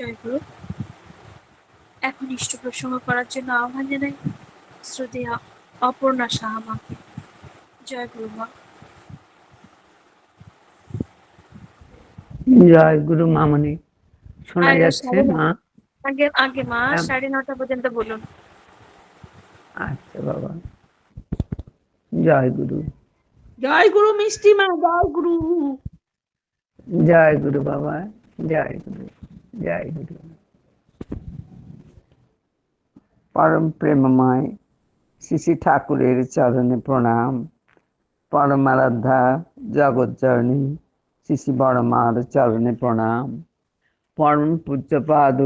জয়গুরু। এখন ইষ্ট প্রসঙ্গ করার জন্য আহ্বান জানাই শ্রদ্ধেয়া অপর্ণা সাহা মাকে। জয় গুরু মা। জয় গুরু মামনি। শোনা যাচ্ছে মা? আগে আগে মা 9:30 পর্যন্ত বলুন। আচ্ছা বাবা। জয় গুরু। জয় গুরু মিষ্টি মা। জয় গুরু। জয় গুরু বাবা। জয় গুরু। জয় গুরু। পরম প্রেমময় শ্রী ঠাকুরের চরণে প্রণাম। পরমারাধ্যা জগৎজননী শ্রী বড়মার চরণে প্রণাম। পরম পূজ্যপাদ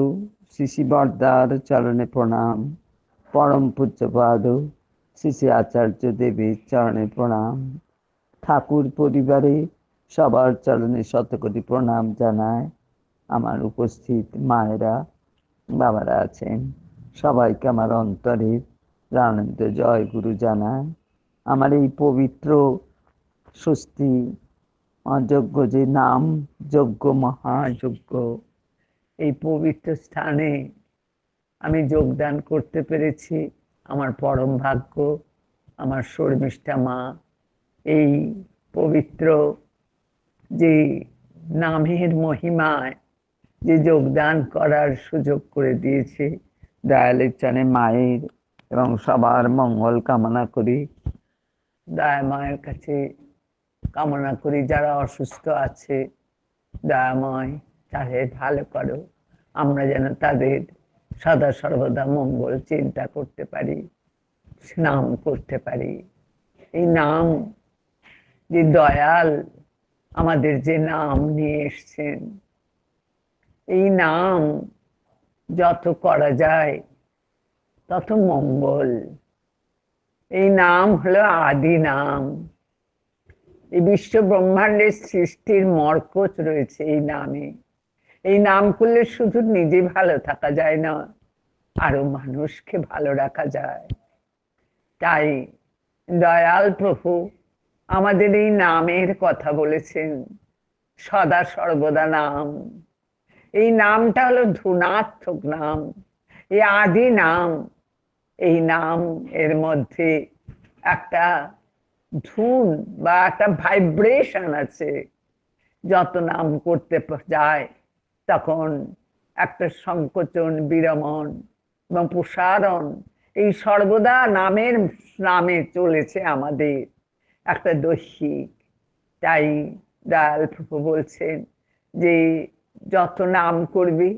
শ্রী বরদার চরণে প্রণাম। পরম পূজ্যপাদ শ্রী আচার্য দেবীর চরণে প্রণাম। ঠাকুর পরিবারে সবার চরণে শতকোটি প্রণাম জানায়। আমার উপস্থিত মায়েরা, বাবারা আছেন, সবাইকে আমার অন্তরের প্রাণান্ত জয় গুরু জানায়। আমার এই পবিত্র স্বস্তি অযোগ্য যে নাম যজ্ঞ, মহাযজ্ঞ, এই পবিত্র স্থানে আমি যোগদান করতে পেরেছি। আমার পরম ভাগ্য। আমার শর্মিষ্ঠা মা এই পবিত্র যে নামের মহিমায় যে যোগদান করার সুযোগ করে দিয়েছে, দয়ালের চরণে মায়ের এবং সবার মঙ্গল কামনা করি। দয়া মায়ের কাছে কামনা করি যারা অসুস্থ আছে, দয়াময় তাদের ভালো করো। আমরা যেন তাদের সদা সর্বদা মঙ্গল চিন্তা করতে পারি, নাম করতে পারি। এই নাম যে দয়াল আমাদের যে নাম নিয়ে এসছেন, এই নাম যত করা যায় তত মঙ্গল। এই নাম হলো আদি নাম। এই বিশ্ব ব্রহ্মাণ্ডের সৃষ্টির মরকজ রয়েছে এই নামে। এই নাম করলে শুধু নিজে ভালো থাকা যায় না, আরো মানুষকে ভালো রাখা যায়। তাই দয়াল প্রভু আমাদের এই নামের কথা বলেছেন, সদা সর্বদা নাম। এই নামটা হলো ধুনাত্মক নাম, এই আদি নাম। এই নাম এর মধ্যে একটা ধুন বা একটা ভাইব্রেশন আছে। যত নাম করতে যায় তখন একটা সংকোচন, বিরমণ এবং প্রসারণ, এই সর্বদা নামের নামে চলেছে আমাদের একটা দৈহিক। তাই দয়াল প্রভু বলছেন যে যত নাম করবি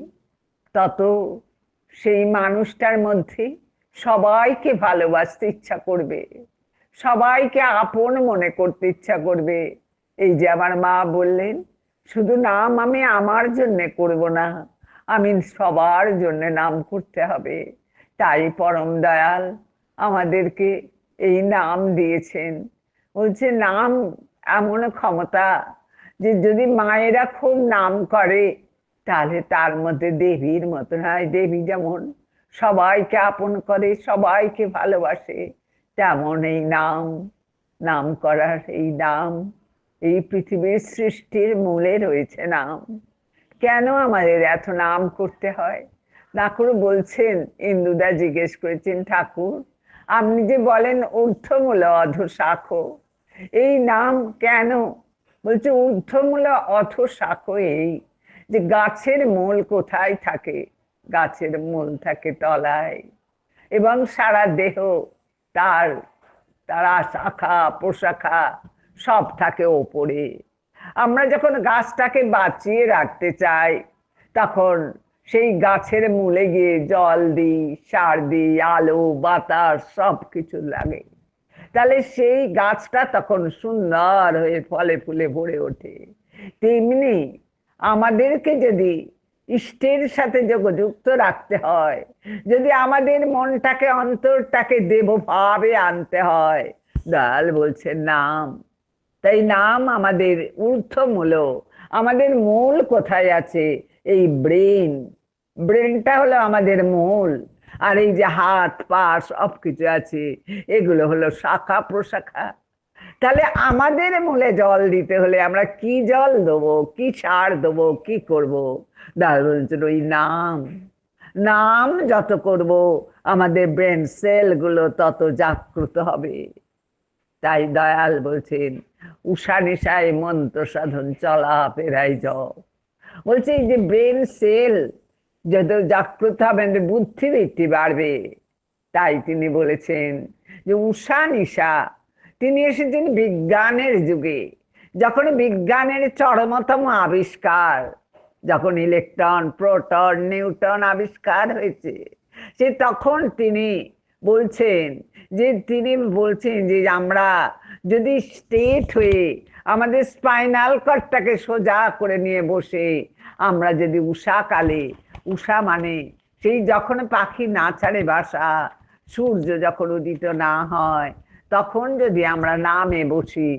তত সেই মানুষটার মধ্যে সবাইকে ভালোবাসতে ইচ্ছা করবে, সবাইকে আপন মনে করতে ইচ্ছা করবে। এই যে আমার মা বললেন, শুধু নাম আমি আমার জন্য করব না, আমি সবার জন্য নাম করতে হবে। তাই পরম দয়াল আমাদেরকে এই নাম দিয়েছেন। বলছে নাম এমন ক্ষমতা যে যদি মায়েরা খুব নাম করে তাহলে তার মধ্যে দেবীর মতন হয়। দেবী যেমন সবাইকে আপন করে, সবাইকে ভালোবাসে, তেমন এই নাম, নাম করার এই নাম, এই পৃথিবীর সৃষ্টির মূলে রয়েছে নাম। কেন আমাদের এত নাম করতে হয়? ঠাকুর বলছেন, ইন্দুদা জিজ্ঞেস করেছেন, ঠাকুর আপনি যে বলেন ঊর্ধ্বমূল অধঃশাখো, এই নাম কেন? বলছে ঊর্ধ্বমূল অধঃশাখো এই যে গাছের মূল কোথায় থাকে? গাছের মূল থাকে তলায়, এবং সারা দেহ তার তারা শাখা প্রশাখা সব থাকে ওপরে। আমরা যখন গাছটাকে বাঁচিয়ে রাখতে চাই তখন সেই গাছের মূলে গিয়ে জল দিই, সার দিই, আলো বাতাস সব কিছু লাগে। তাহলে সেই গাছটা তখন সুন্দর হয়ে ফলে ফুলে ভরে ওঠে। তেমনি আমাদেরকে যদি ইষ্টের সাথে যোগযুক্ত রাখতে হয়, যদি আমাদের মনটাকে অন্তরটাকে দেবভাবে আনতে হয়, দয়াল বলছে নাম। তাই নাম আমাদের ঊর্ধ্বমূল। আমাদের মূল কোথায় আছে? এই ব্রেন। ব্রেনটা হলো আমাদের মূল। আর এই যে হাত পা সব কিছু আছে, এগুলো হলো শাখা প্রশাখা। তাহলে আমাদের মূলে জল দিতে হলে আমরা কি জল দেবো, কি সার দেবো, কি করব? দয়াল বলছেন ওই নাম। নাম যত করব আমাদের ব্রেন সেল গুলো তত জাগ্রত হবে। তাই দয়াল বলছেন উষা নিশায় মন্ত্র সাধন চলা ফেরাই যাও। বলছে এই যে ব্রেন সেল যত জাগ্রত হবে বুদ্ধিবৃত্তি বাড়বে। তাই তিনি বলেছেন যে উষা নিশা। তিনি এসেছেন বিজ্ঞানের যুগে, যখন বিজ্ঞানের চরমতম আবিষ্কার, যখন ইলেকট্রন, প্রোটন, নিউটন আবিষ্কার হয়েছে, সে তখন তিনি বলছেন যে আমরা যদি স্ট্রেট হয়ে আমাদের স্পাইনাল কর্ডটাকে সোজা করে নিয়ে বসে আমরা যদি উষাকালে, উষা মানে সেই যখন পাখি না ছাড়ে বাসা, সূর্য যখন উদিত না হয়, তখন যদি আমরা নামে বসি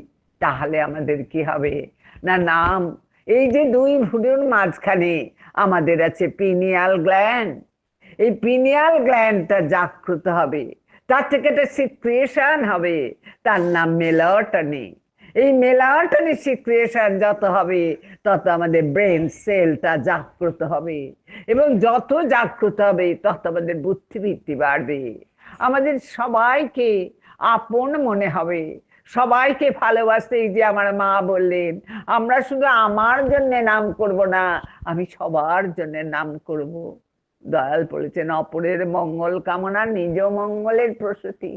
তাহলে আমাদের কি হবে না, নাম এই যে দুই ভ্রূর মাঝখানে আমাদের আছে পিনিয়াল গ্ল্যান্ড। এই পিনিয়াল গ্ল্যান্ডটা জাগ্রত হবে, তার থেকে একটা সিক্রিয়েশন হবে, তার নাম মেলাটোনিন। এই মেলাটোনিন সিক্রিয়েশন যত হবে তত আমাদের ব্রেন সেলটা জাগ্রত হবে, এবং যত জাগ্রত হবে তত আমাদের বুদ্ধিবৃত্তি বাড়বে। আমাদের সবাইকে আপন মনে হবে, সবাইকে ভালোবাসতে। এই যে আমার মা বললেন আমরা শুধু আমার জন্য নাম করব না, আমি সবার জন্য নাম করব। দয়াল বলেছেন অপরের মঙ্গল কামনা নিজ মঙ্গলের প্রসূতি।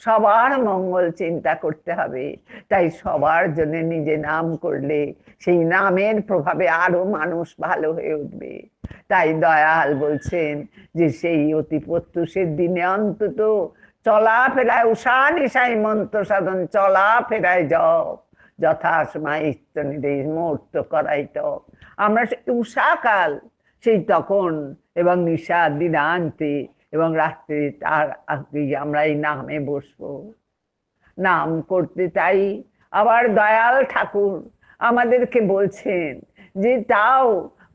সবার মঙ্গল চিন্তা করতে হবে। তাই সবার জন্য নিজে নাম করলে সেই নামের প্রভাবে আরো মানুষ ভালো হয়ে উঠবে। তাই দয়াল বলছেন যে সেই অতি প্রত্যুষের দিনে অন্তত চলা ফেরায় উষা নিশায় মন্ত্র সাধন চলা ফেরায় যাও, যথা সময় ইষ্ট নিদেশ মুহূর্ত করাইত। আমরা উষাকাল সেই তখন এবং নিশা দিনান্তে এবং রাত্রে তার আগে আমরা এই নামে বসবো, নাম করতে। তাই আবার দয়াল ঠাকুর আমাদেরকে বলছেন যে তাও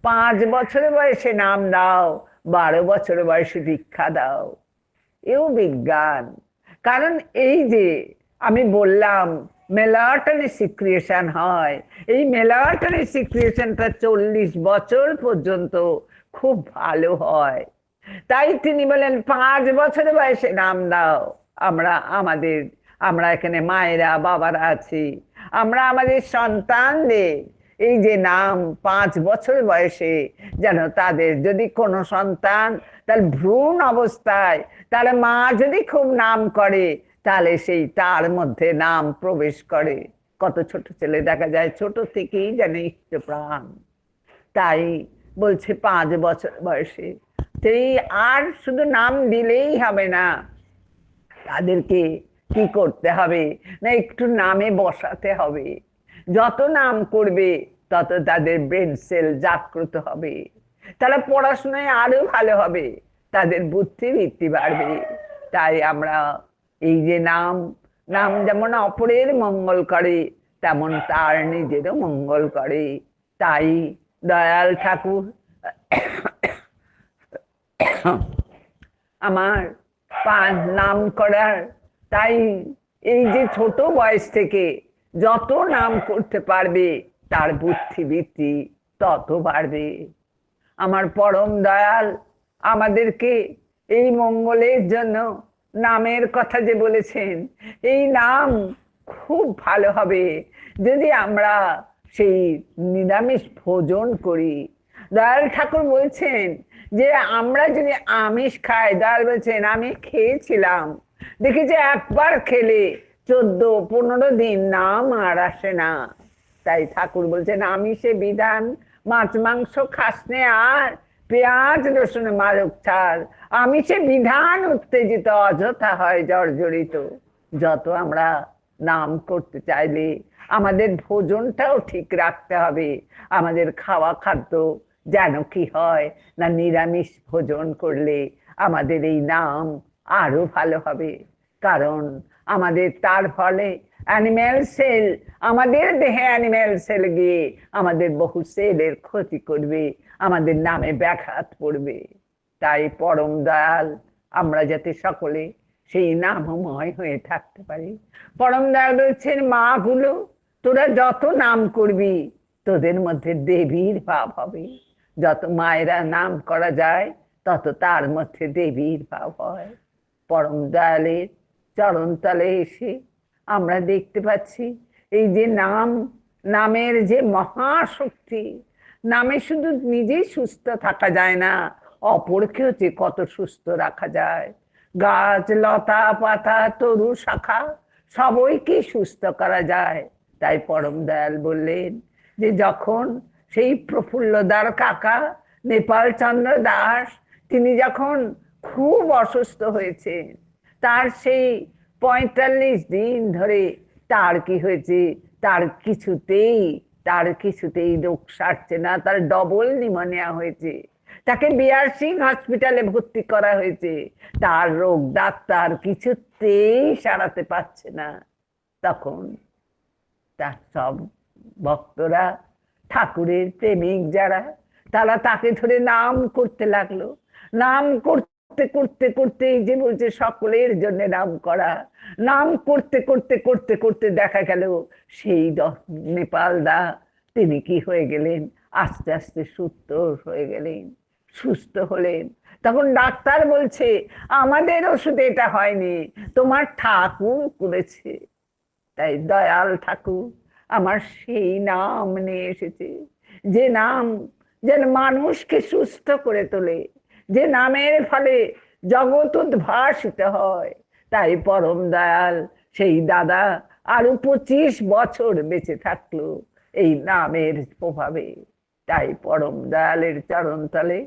5 বছরের বয়সে নাম দাও, 12 বছরের বয়সে দীক্ষা দাও। এও বিজ্ঞান। কারণ এই যে আমি বললাম মেলাটোনিন সিক্রিয়েশন হয়, এই মেলাটোনিন সিক্রিয়েশনটা 40 বছর পর্যন্ত খুব ভালো হয়। তাই তিনি বলেন 5 বছরের বয়সে নাম দাও। আমরা এখানে মায়েরা বাবারা আছি, আমরা আমাদের সন্তানদের এই যে নাম 5 বছর বয়সে যেন তাদের যদি কোনো সন্তান তার ভ্রূণ অবস্থায় তাহলে মা যদি খুব নাম করে তাহলে সেই তার মধ্যে নাম প্রবেশ করে। কত ছোট ছেলে দেখা যায় ছোট থেকেই যেন ইষ্ট প্রাণ। তাই বলছে 5 বছর বয়সে। সেই আর শুধু নাম দিলেই হবে না, তাদেরকে কি করতে হবে না, একটু নামে বসাতে হবে। যত নাম করবে তত তাদের ব্রেন সেল জাগ্রত হবে, তারা পড়াশোনায় আরো ভালো হবে, তাদের বুদ্ধিবৃত্তি বাড়বে। তাই আমরা এই যে নাম, নাম যেমন অপরের মঙ্গল করে তেমন তার নিজেরও মঙ্গল করে। তাই দয়াল ঠাকুর আমার 5 নাম করার, তাই এই যে ছোট বয়স থেকে যত নাম করতে পারবে তার বুদ্ধিবৃত্তি তত বাড়বে। আমার পরম দয়াল আমাদেরকে এই মঙ্গলের জন্য নামের কথা যে বলেছেন, এই নাম খুব ভালো হবে যদি আমরা সেই নিরামিষ ভোজন করি। দয়াল ঠাকুর বলছেন যে আমরা যদি আমিষ খাই, দয়াল বলছেন আমি খেয়েছিলাম, দেখি যে একবার খেলে 14-15 দিন নাম আর আসে না। তাই ঠাকুর বলছেন আমিষে বিধান, মাছ মাংস খাসনে আর, পেঁয়াজ রসুন মারক ছাড়, আমিষে বিধান উত্তেজিত অযথা হয় জর্জরিত। যত আমরা নাম করতে চাইলে আমাদের ভোজনটাও ঠিক রাখতে হবে। আমাদের খাওয়া খাদ্য যেন কি হয় না, নিরামিষ ভোজন করলে আমাদের এই নাম আরো ভালো হবে। কারণ আমাদের তার ফলে অ্যানিম্যাল সেল, আমাদের দেহে অ্যানিম্যাল সেল গিয়ে আমাদের বহু সেলের ক্ষতি করবে, আমাদের নামে ব্যাঘাত পড়বে। তাই পরম দয়াল আমরা যাতে সকলে সেই নামময় হয়ে থাকতে পারি। পরম দয়াল বলছেন, মা গুলো তোরা যত নাম করবি তোদের মধ্যে দেবীর ভাব হবে। যত মায়েরা নাম করা যায় তত তার মধ্যে দেবীর ভাব হয়। পরম দয়ালের চরণ তলে এসে আমরা দেখতে পাচ্ছি এই যে নাম, নামের যে মহাশক্তি। নামে শুধু নিজেই সুস্থ থাকা যায় না, অপরকেও যে কত সুস্থ রাখা যায়। গাছ, লতা পাতা, তরু শাখা সবাইকে সুস্থ করা যায়। তাই পরম দয়াল বললেন যে যখন সেই প্রফুল্লদার কাকা নেপাল চন্দ্র দাস তিনি যখন খুব অসুস্থ হয়েছেন, তার সেই ৪৫ দিন ধরে তার কি হয়েছে, তার কিছুতেই রোগ সারছে না, তার ডবল নিউমোনিয়া হয়েছে। তাকে বিআর সিং হসপিটালে ভর্তি করা হয়েছে, তার রোগ ডাক্তার কিছুতেই সারাতে পারছে না। তখন তার সব ভক্তরা, ঠাকুরের প্রেমিক যারা, তারা তাকে ধরে নাম করতে লাগলো। নাম করতে করতে করতে, এই যে বলছে সকলের জন্য নাম করা, নাম করতে করতে করতে করতে দেখা গেল সেই নেপাল দা তিনি কি হয়ে গেলেন, আস্তে আস্তে সুস্থ হয়ে গেলেন, সুস্থ হলেন। তখন ডাক্তার বলছে, আমাদের ওষুধে এটা হয়নি, তোমার ঠাকুর করেছে। তাই দয়াল ঠাকুর আমার সেই নাম নিয়ে এসেছে, যে নাম যেন মানুষকে সুস্থ করে তোলে, যে নামের ফলে জগৎ উদ্ভাসিত হয়। তাই পরম দয়াল সেই দাদা আরো 25 বছর বেঁচে থাকলো এই নামের প্রভাবে। তাই পরম দয়ালের চরণ তলে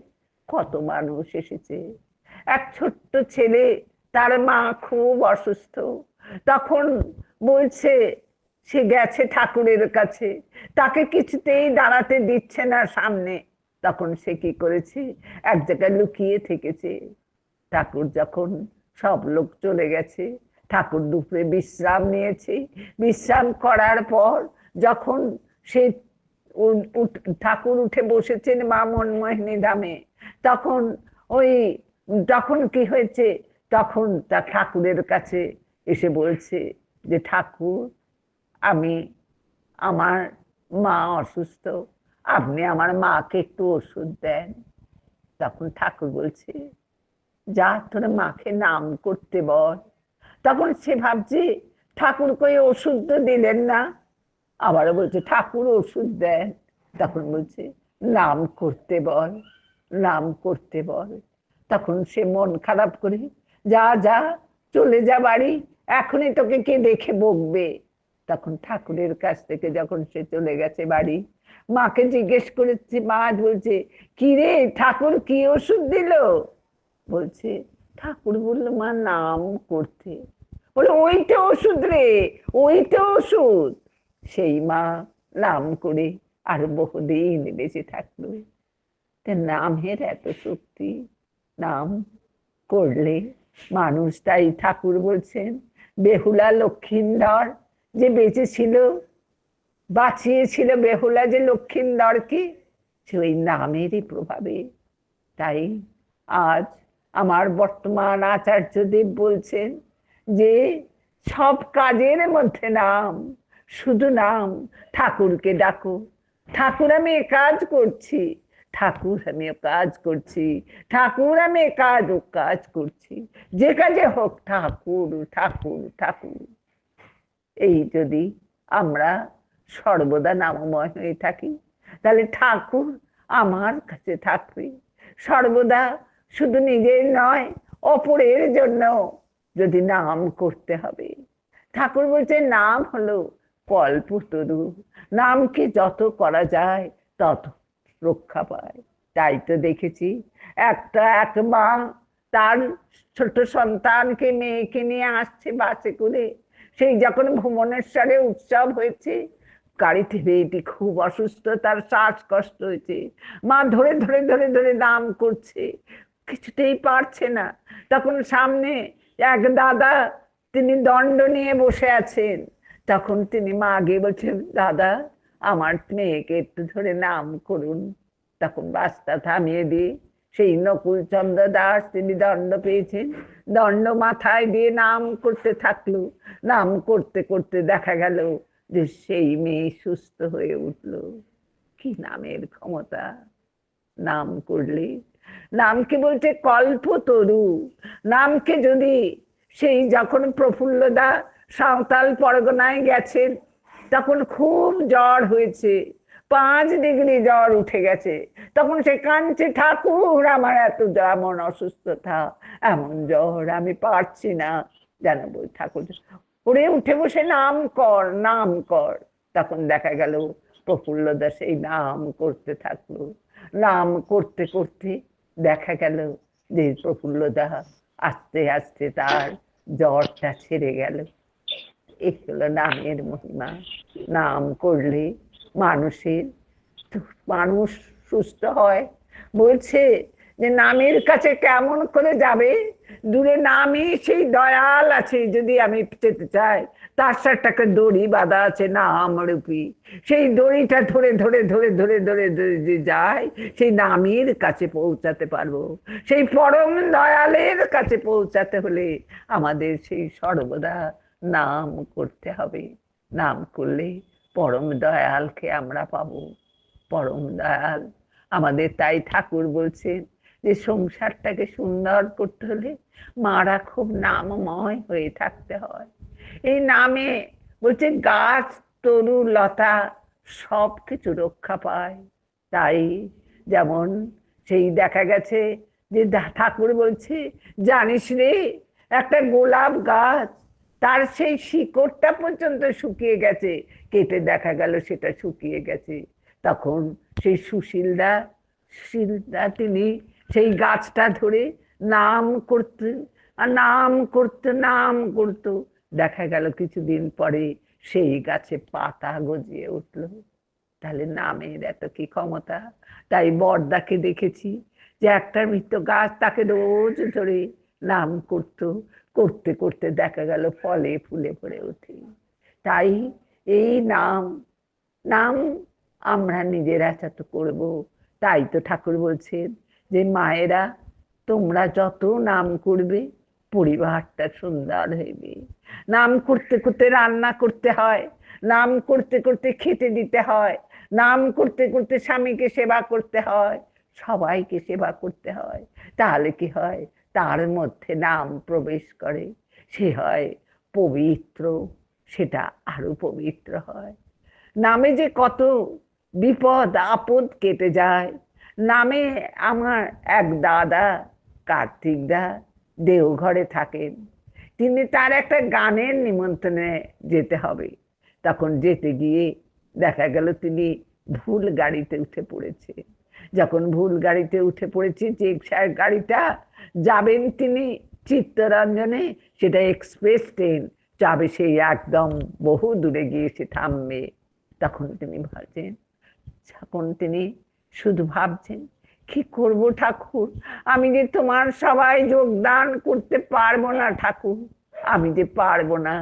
কত মানুষ এসেছে। এক ছোট্ট ছেলে, তার মা খুব অসুস্থ, তখন বলছে সে গেছে ঠাকুরের কাছে, তাকে কিছুতেই দাঁড়াতে দিচ্ছে না সামনে। তখন সে কি করেছে, এক জায়গায় লুকিয়ে থেকেছে। ঠাকুর যখন সব লোক চলে গেছে, ঠাকুর দুপুরে বিশ্রাম নিয়েছে। বিশ্রাম করার পর যখন সে ঠাকুর উঠে বসেছেন মা মনমোহিনী ধামে, তখন তখন কি হয়েছে, তখন তা ঠাকুরের কাছে এসে বলছে যে ঠাকুর, আমার মা অসুস্থ, আপনি আমার মাকে একটু ওষুধ দেন। তখন ঠাকুর বলছে, যা তোর মাকে নাম করতে বল। তখন সে ভাবছে ঠাকুর কই ওষুধ তো দিলেন না, আবারও বলছে ঠাকুর ওষুধ দেন। তখন বলছে নাম করতে বল, নাম করতে বল। তখন সে মন খারাপ করে, যা যা চলে যা বাড়ি, এখনই তোকে কে দেখে বকবে। তখন ঠাকুরের কাছ থেকে যখন সে চলে গেছে বাড়ি, মাকে জিজ্ঞেস করেছে, মা বলছে কি রে ঠাকুর কি ওষুধ দিল? বলছে ঠাকুর বললো মা নাম করতে। বলে ওইটা ওষুধ রে, ওইটা ওষুধ। সেই মা নাম করে আর বহুদিন বেঁচে থাকলো। নামের এত শক্তি, নাম করলে মানুষ। তাই ঠাকুর বলছেন, বেহুলা লক্ষিন্দর যে বেঁচে ছিল, বাঁচিয়েছিল বেহুলা যে লক্ষিন্দরকে, সে ওই নামেরই প্রভাবে। তাই আজ আমার বর্তমান আচার্যদেব বলছেন যে সব কাজের মধ্যে নাম, শুধু নাম। ঠাকুরকে ডাকো, ঠাকুর আমি এ কাজ করছি, ঠাকুর আমি ও কাজ করছি, ঠাকুর আমি এ কাজ ও কাজ করছি, যে কাজে হোক ঠাকুর ঠাকুর ঠাকুর। এই যদি আমরা সর্বদা নামময় হয়ে থাকি, তাহলে ঠাকুর আমার কাছে থাকবে সর্বদা। শুধু নিজের নয়, অপরের জন্য যদি নাম করতে হবে। ঠাকুর বলছে নাম হলো কল্পতরু, নামকে যত করা যায় তত রক্ষা পায়। তাই তো দেখেছি এক মা তার ছোট সন্তানকে, মেয়েকে নিয়ে আসছে বাসে করে। সেই যখন ভুবনেশ্বরে উৎসব হয়েছে, গাড়িতে বেটি খুব অসুস্থ, তার শ্বাসকষ্ট হয়েছে, মা ধরে ধরে ধরে ধরে নাম করছে, কিছুতেই পারছে না। তখন সামনে এক দাদা, তিনি দণ্ড নিয়ে বসে আছেন। তখন তিনি মা গিয়ে বলছেন, দাদা আমার মেয়েকে একটু ধরে নাম করুন। তখন বাসটা থামিয়ে দিয়ে সেই নকুলচন্দ্র দাস তিনি দণ্ড পেয়েছেন, দণ্ড মাথায় দিয়ে নাম করতে থাকলো। নাম করতে করতে দেখা গেল যে সেই মেয়ে সুস্থ হয়ে উঠল। কি নামের ক্ষমতা! নাম করলে, নামকে বলছে কল্পতরু। নামকে যদি সেই যখন প্রফুল্লদা সাঁওতাল পরগনায় গেছেন, তখন খুব জ্বর হয়েছে, 5 ডিগ্রি জ্বর উঠে গেছে। তখন সে কাঁদছে, ঠাকুর আমার এত এমন অসুস্থতা, এমন জ্বর, আমি পারছি না। জানো বই ঠাকুর ওরে উঠে বসে নাম কর, নাম কর। তখন দেখা গেল প্রফুল্লদা সেই নাম করতে থাকলো। নাম করতে করতে দেখা গেল যে প্রফুল্লদা আস্তে আস্তে তার জ্বরটা ছেড়ে গেল। এই হলো নামের মহিমা। নাম করলে মানুষের, মানুষ সুস্থ হয়। বলছে যে নামের কাছে কেমন করে যাবে? দূরে নামই সেই দয়াল আছে, যদি আমি যেতে চাই তার সাথে একটা দড়ি বাঁধা আছে নাম রূপী। সেই দড়িটা ধরে ধরে ধরে ধরে ধরে ধরে যে যায়, সেই নামের কাছে পৌঁছাতে পারবো। সেই পরম দয়ালের কাছে পৌঁছাতে হলে আমাদের সেই সর্বদা নাম করতে হবে। নাম করলে পরম দয়ালকে আমরা পাবো। পরম দয়াল আমাদের, তাই ঠাকুর বলছেন যে সংসারটাকে সুন্দর করতে হলে মারা খুব নামময় হয়ে থাকতে হয়। এই নামে বলছে গাছ তরু লতা সব কিছু রক্ষা পায়। তাই যেমন সেই দেখা গেছে যে ঠাকুর বলছে, জানিস রে, একটা গোলাপ গাছ তার সেই শিকড়টা পর্যন্ত শুকিয়ে গেছে, কেটে দেখা গেল সেটা শুকিয়ে গেছে। তখন সেই সুশীলদা, সুশীলদা তিনি সেই গাছটা ধরে নাম করতে, আর নাম করতে নাম করতো। দেখা গেল কিছুদিন পরে সেই গাছে পাতা গজিয়ে উঠলো। তাহলে নামের এত কি ক্ষমতা! তাই বরদাকে দেখেছি যে একটা মৃত গাছ, তাকে রোজ ধরে নাম করতো, করতে করতে দেখা গেল ফলে ফুলে ভরে ওঠে। তাই এই নাম, নাম আমরা নিজেরা যত করবো। তাই তো ঠাকুর বলছেন যে মায়েরা তোমরা যত নাম করবে পরিবারটা সুন্দর হইবে। নাম করতে করতে রান্না করতে হয়, নাম করতে করতে খেতে দিতে হয়, নাম করতে করতে স্বামীকে সেবা করতে হয়, সবাইকে সেবা করতে হয়। তাহলে কি হয়? তার মধ্যে নাম প্রবেশ করে, সে হয় পবিত্র, সেটা আরো পবিত্র হয়। নামে যে কত বিপদ আপদ কেটে যায়। নামে আমার এক দাদা কার্তিক দা দেওঘরে থাকেন, তিনি তার একটা গানের নিমন্ত্রণে যেতে হবে। তখন যেতে গিয়ে দেখা গেল তিনি ভুল গাড়িতে উঠে পড়েছে। যখন ভুল গাড়িতে উঠে পড়েছে, যে গাড়িটা যাবেন তিনি চিত্তরঞ্জনে, সেটা এক্সপ্রেস ট্রেন যাবে, সেই একদম বহু দূরে গিয়ে সে থামবে। তখন তিনি ভাবছেন, তখন তিনি শুধু ভাবছেন, কি করব ঠাকুর, আমি যে তোমার সবাই যোগদান করতে পারবো না ঠাকুর, আমি যে পারবো না,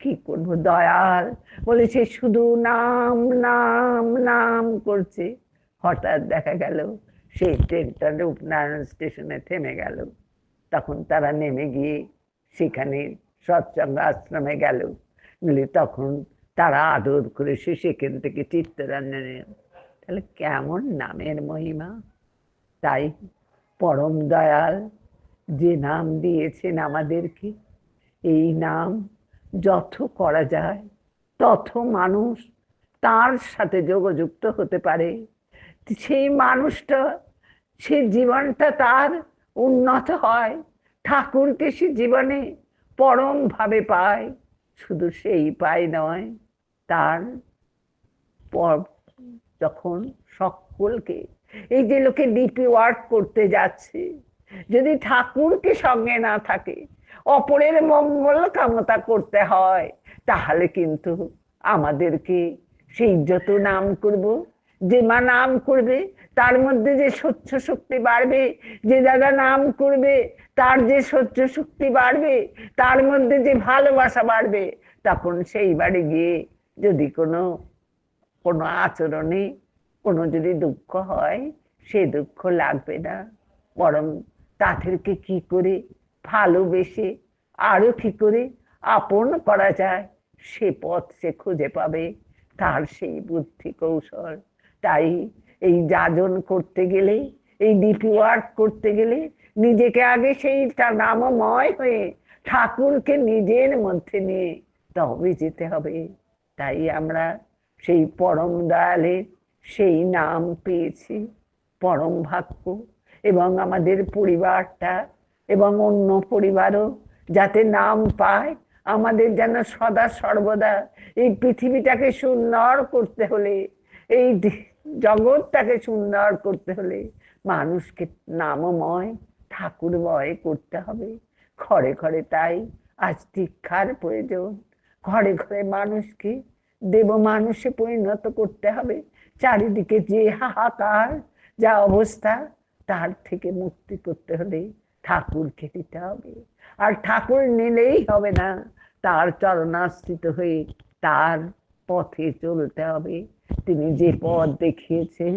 কি করব দয়াল। বলেছে শুধু নাম নাম নাম করছে। হঠাৎ দেখা গেল সেই ট্রেনটা রূপনারায়ণ স্টেশনে থেমে গেল। তখন তারা নেমে গিয়ে সেখানে সৎসঙ্গ আশ্রমে গেল। তখন তারা আদর করে সেখান থেকে চিত্তরঞ্জনে। তাহলে কেমন নামের মহিমা! তাই পরম দয়াল যে নাম দিয়েছেন আমাদেরকে, এই নাম যত করা যায় তত মানুষ তার সাথে যোগযুক্ত হতে পারে। সেই মানুষটা, সে জীবনটা তার উন্নত হয়, ঠাকুরকে সে জীবনে পরম ভাবে পায়। শুধু সেই পায় নয়, তার যখন সকলকে, এই যে লোকে ডিপি ওয়ার্ক করতে যাচ্ছে, যদি ঠাকুরকে সঙ্গে না থাকে, অপরের মঙ্গল কামনা করতে হয়, তাহলে কিন্তু আমাদেরকে সেই যত নাম করব, যে মা নাম করবে তার মধ্যে যে সহ্য শক্তি বাড়বে, যে দাদা নাম করবে তার যে সহ্য শক্তি বাড়বে, তার মধ্যে যে ভালোবাসা বাড়বে, তখন সেই বাড়ি গিয়ে যদি কোনো আচরণে কোনো যদি দুঃখ হয়, সে দুঃখ লাগবে না। বরং তাদেরকে কি করে ভালোবেসে আরো কি করে আপন করা যায় সে পথ সে খুঁজে পাবে, তার সেই বুদ্ধি কৌশল। তাই এই যাজন করতে গেলে, এই ডিপি ওয়ার্ক করতে গেলে নিজেকে আগে সেইটা নামময় হয়ে ঠাকুরকে নিজের মধ্যে নিয়ে তবে যেতে হবে। তাই আমরা সেই পরম দয়ালের সেই নাম পেয়েছি, পরম ভাগ্য। এবং আমাদের পরিবারটা এবং অন্য পরিবারও যাতে নাম পায়। আমাদের যেন সদা সর্বদা এই পৃথিবীটাকে সুন্দর করতে হলে, এই জগৎটাকে সুন্দর করতে হলে মানুষকে নামময় ঠাকুরময় করতে হবে। ঘরে ঘরে তাই আজ দীক্ষার প্রয়োজন। ঘরে ঘরে মানুষকে দেব মানুষে পরিণত করতে হবে। চারিদিকে যে হাহাকার, যা অবস্থা, তার থেকে মুক্তি করতে হলে ঠাকুরকে দিতে হবে। আর ঠাকুর নিলেই হবে না, তার চরণাশ্রিত হয়ে তার পথে চলতে হবে। তিনি যে পথ দেখিয়েছেন,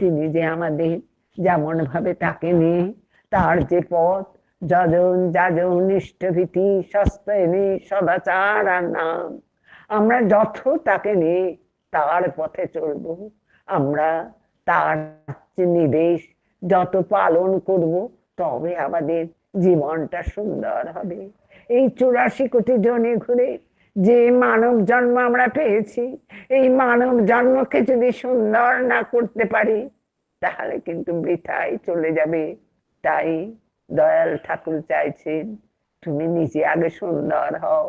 তিনি যে আমাদের যেমন ভাবে তাকে নিয়ে তার যে পথ, যজন যাজন ইষ্টভীতি সস্তেনে সদাচার আর নাম, আমরা যত তাকে নিয়ে তার পথে চলব, আমরা তার নির্দেশ যত পালন করব, তবে আমাদের জীবনটা সুন্দর হবে। এই 84 কোটি জনে ঘুরে যে মানব জন্ম আমরা পেয়েছি, এই মানব জন্মকে যদি সুন্দর না করতে পারি তাহলে কিন্তু বৃথায় চলে যাবে। তাই দয়াল ঠাকুর চাইছেন তুমি নিজে আগে সুন্দর হও,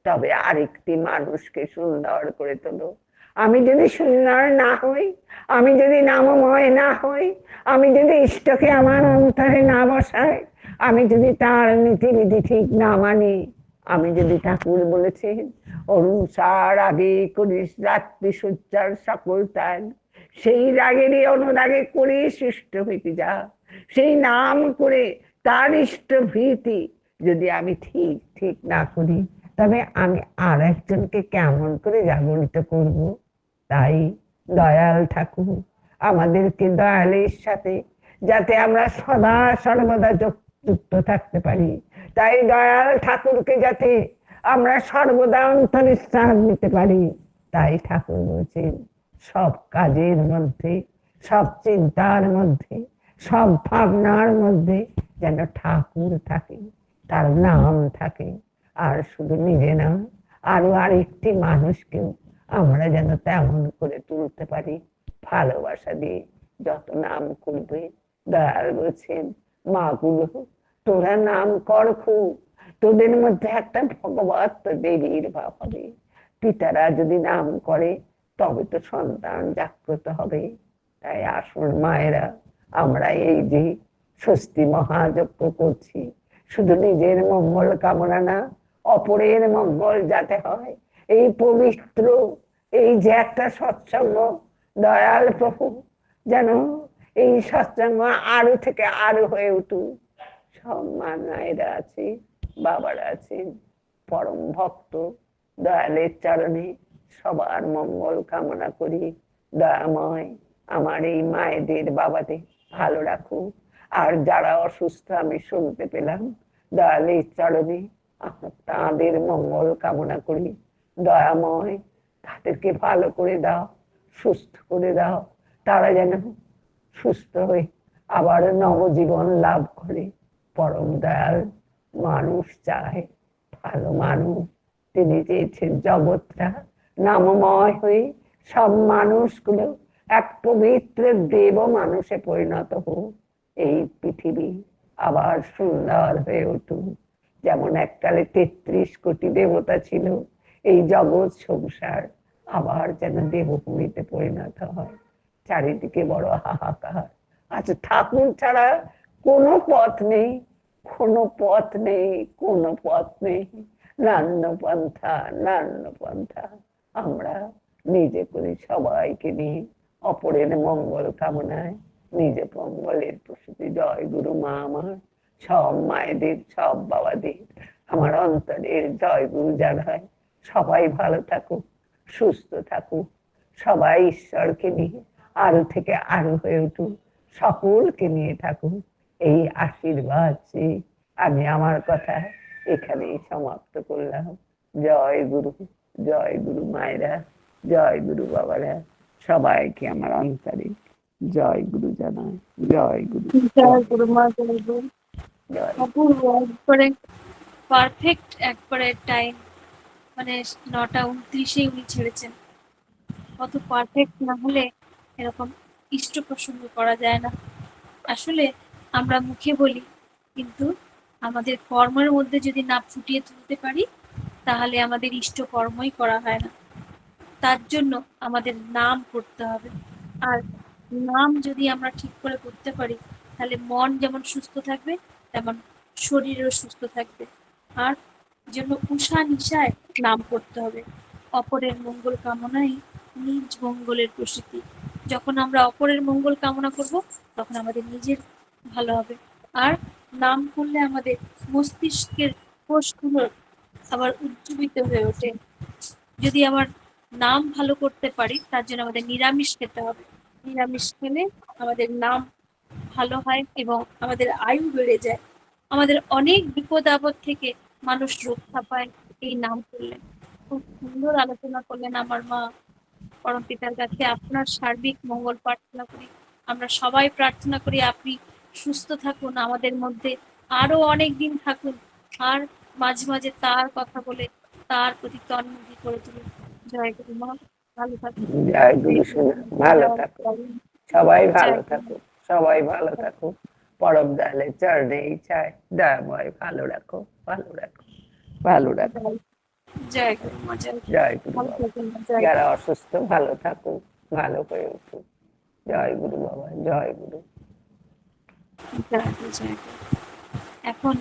তবে আরেকটি মানুষকে সুন্দর করে তোলো। আমি যদি সুন্দর না হই, আমি যদি নামময় না হই, আমি যদি ইষ্টকে আমার অন্তরে না বসাই, আমি যদি তার নীতিবিধি ঠিক না মানি, আমি যদি ঠাকুর বলেছেন অনুসার আগে করিস রাত্রি সজ্জার সকল ত্যাগ, সেই রাগেরই অনুরাগে করিস ইষ্ট ভীতি যা, সেই নাম করে তার ইষ্ট ভীতি যদি আমি ঠিক ঠিক না করি, তবে আমি আর একজনকে কেমন করে জাগরিত করব? তাই দয়াল ঠাকুর আমাদেরকে দয়ালের সাথে যাতে আমরা সদা সর্বদা যুক্ত থাকতে পারি, তাই দয়াল ঠাকুরকে যাতে আমরা সর্বদা অন্তঃস্থান দিতে পারি, তাই ঠাকুর বলছেন সব কাজের মধ্যে, সব চিন্তার মধ্যে, সব ভাবনার মধ্যে যেন ঠাকুর থাকে, তার নাম থাকে। আর শুধু নিজে না, আরো আরেকটি মানুষকেও আমরা যেন তেমন করে তুলতে পারি ভালোবাসা দিয়ে। যত নাম করবে, দয়াল বলছেন মা গুলো তোরা নাম কর খুব, তোদের মধ্যে একটা ভগবত দেবীর ভাব হবে। পিতারা যদি নাম করে তবে তো সন্তান জাগ্রত হবে। তাই আসুন মায়েরা, আমরা এই যে স্বস্তি মহাযজ্ঞ করছি, শুধু নিজের মঙ্গল কামনা না, অপরের মঙ্গল যাতে হয়, এই পবিত্র এই যে একটা সৎসঙ্গ, দয়াল প্রভু যেন এই সৎসঙ্গ আরো থেকে আরো হয়ে উঠুক। সব মায়েরা আছে, বাবারা আছেন, পরম ভক্ত, দয়ালের চরণে সবার মঙ্গল কামনা করি। দয়াময় আমার এই মায়েদের বাবাদের ভালো রাখুক। আর যারা অসুস্থ আমি শুনতে পেলাম, দয়ালের চরণে তাদের মঙ্গল কামনা করি। দয়াময় তাদেরকে ভালো করে দাও, সুস্থ করে দাও, তারা যেন সুস্থ হয়ে আবার নবজীবন লাভ করে। পরম দয়াল মানুষ চায়, ভালো মানুষ। তিনি চেয়েছেন জগৎটা নামময় হয়ে সব মানুষগুলো এক পবিত্র দেব মানুষে পরিণত হোক, এই পৃথিবী আবার সুন্দর হয়ে উঠুক। যেমন এককালে 33 কোটি দেবতা ছিল, এই জগৎ সংসার আবার যেন দেবভূমিতে পরিণত হয়। চারিদিকে বড় হাহাকার। আচ্ছা, ঠাকুর ছাড়া কোনো পথ নেই, কোনো পথ নেই, কোনো পথ নেই। নান্য পন্থা, নান্য পন্থা। আমরা নিজে করি সবাইকে নিয়ে অপরের মঙ্গল কামনায় নিজে মঙ্গলের প্রসূতি। জয় গুরু মা আমার, সব মায়েদের, সব বাবাদের আমার অন্তরের জয় গুরু জানায়। সবাই ভালো থাকুক, সুস্থ থাকুক, সবাই ঈশ্বরকে নিয়ে আরো থেকে আরো হয়ে উঠুক, সকলকে নিয়ে থাকুক। এই আশীর্বাদ চেয়ে আমি আমার কথা এখানেই সমাপ্ত করলাম। জয় গুরু, জয় গুরু মায়েরা, জয় গুরু বাবারা, সবাইকে আমার অন্তরে জয় গুরু জানাই। জয় গুরু, জয় জয় গুরু মা, জয় গুরু। জয়। অপূর্ব, একবারে পারফেক্ট, একবারে টাইম, মানে 9টা 29 উনি ছেড়েছেন। অত পারফেক্ট না হলে এরকম ইষ্ট প্রসঙ্গ করা যায় না। আসলে আমরা মুখে বলি, কিন্তু আমাদের কর্মের মধ্যে যদি না ফুটিয়ে তুলতে পারি, তাহলে আমাদের ইষ্ট কর্মই করা হয় না। তার জন্য আমাদের নাম করতে হবে। আর নাম যদি আমরা ঠিক করে করতে পারি, তাহলে মন যেমন সুস্থ থাকবে, তেমন শরীরও সুস্থ থাকবে। আর জন্য উষা নিশায় নাম করতে হবে। অপরের মঙ্গল কামনাই নিজ মঙ্গলের প্রসূতি। যখন আমরা অপরের মঙ্গল কামনা করব, তখন আমাদের নিজের ভালো হবে। আর নাম করলে আমাদের মস্তিষ্কের কোষগুলো আবার উজ্জীবিত হয়ে ওঠে। যদি আমার নাম ভালো করতে পারি, তার জন্য আমাদের নিরামিষ খেতে হবে। নিরামিষ খেলে আমাদের নাম ভালো হয় এবং আমাদের আয়ু বেড়ে যায়। আমাদের অনেক বিপদ আপদ থেকে মানুষ রক্ষা পায় এই নাম করলে। খুব সুন্দর আলোচনা করলেন আমার মা। পরমপিতার কাছে আপনার সার্বিক মঙ্গল প্রার্থনা করি। আমরা সবাই প্রার্থনা করি আপনি সুস্থ থাকুন, আমাদের মধ্যে আরো অনেক দিন থাকুন। আর মাঝে মাঝে তার কথা বলে তার প্রতি তন্মুখী করে তুলুন। জয় গুরু মা, ভালো থাকুন। জয় জয় গুরু গুরু সোনা, মা, ভালো জয় থাকো, গুরু। সবাই ভালো জয় গুরু থাকো, মা। সবাই ভালো থাকো। পরম দয়ালের চরণেই চাই, দয়াময় ভালো রাখো, ভালো রাখো, ভালো রাখো। জয় জয় গুরু মা, জয় গুরু। জয় গুরু ভালো বাবা। থাকুন মা, জয় যারা গুরু। অসুস্থ ভালো থাকো, ভালো হয়ে উঠো। জয় গুরু বাবা, জয় গুরু। জয় গুরু, জয় গুরু। এখন